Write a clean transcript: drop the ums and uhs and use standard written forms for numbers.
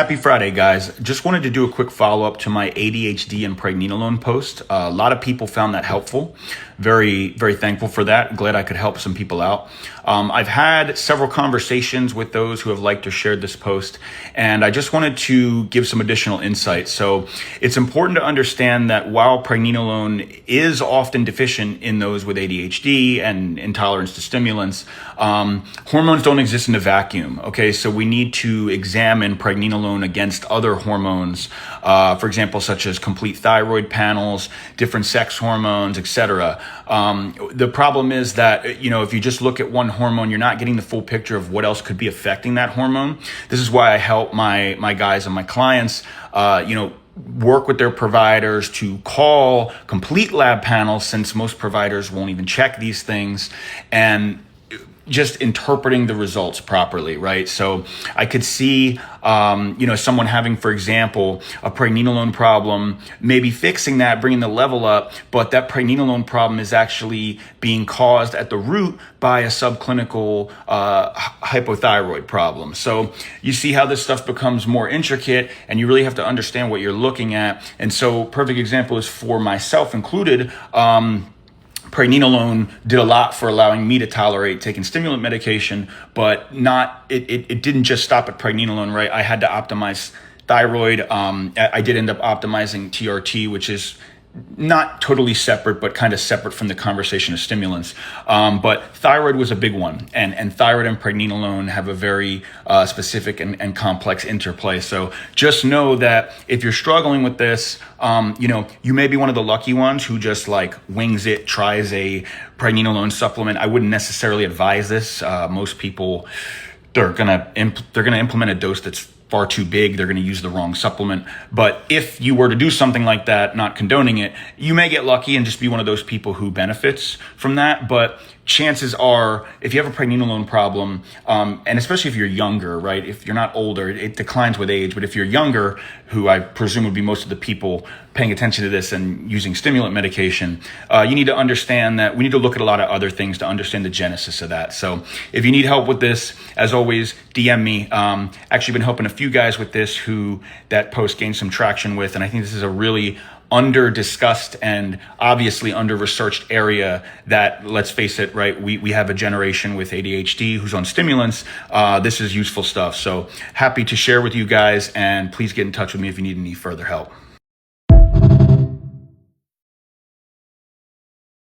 Happy Friday, guys. Just wanted to do a quick follow-up to my ADHD and Pregnenolone post. A lot of people found that helpful. Very, very thankful for that. Glad I could help some people out. I've had several conversations with those who have liked or shared this post, and I just wanted to give some additional insight. So it's important to understand that while Pregnenolone is often deficient in those with ADHD and intolerance to stimulants, hormones don't exist in a vacuum. Okay, so we need to examine Pregnenolone against other hormones, for example, such as complete thyroid panels, different sex hormones, etc. The problem is that, if you just look at one hormone, you're not getting the full picture of what else could be affecting that hormone. This is why I help my guys and my clients, work with their providers to call complete lab panels, since most providers won't even check these things, and just interpreting the results properly, right? So I could see, someone having, for example, a Pregnenolone problem, maybe fixing that, bringing the level up, but that Pregnenolone problem is actually being caused at the root by a subclinical hypothyroid problem. So you see how this stuff becomes more intricate, and you really have to understand what you're looking at. And so perfect example is, for myself included, Pregnenolone did a lot for allowing me to tolerate taking stimulant medication, but it didn't just stop at Pregnenolone, right? I had to optimize thyroid. I did end up optimizing TRT, which is not totally separate, but kind of separate from the conversation of stimulants. But thyroid was a big one, and thyroid and Pregnenolone have a very specific and complex interplay. So just know that if you're struggling with this, you may be one of the lucky ones who just wings it, tries a Pregnenolone supplement. I wouldn't necessarily advise this. Most people, they're gonna implement a dose that's far too big. They're going to use the wrong supplement. But if you were to do something like that, not condoning it, you may get lucky and just be one of those people who benefits from that. But chances are, if you have a Pregnenolone problem, and especially if you're younger, right? If you're not older, it declines with age. But if you're younger, who I presume would be most of the people paying attention to this and using stimulant medication, you need to understand that we need to look at a lot of other things to understand the genesis of that. So if you need help with this, as always, DM me. Actually been helping a few guys with this who that post gained some traction with, and I think this is a really under-discussed and obviously under-researched area that, let's face it, right, we have a generation with ADHD who's on stimulants. This is useful stuff. So happy to share with you guys, and please get in touch with me if you need any further help.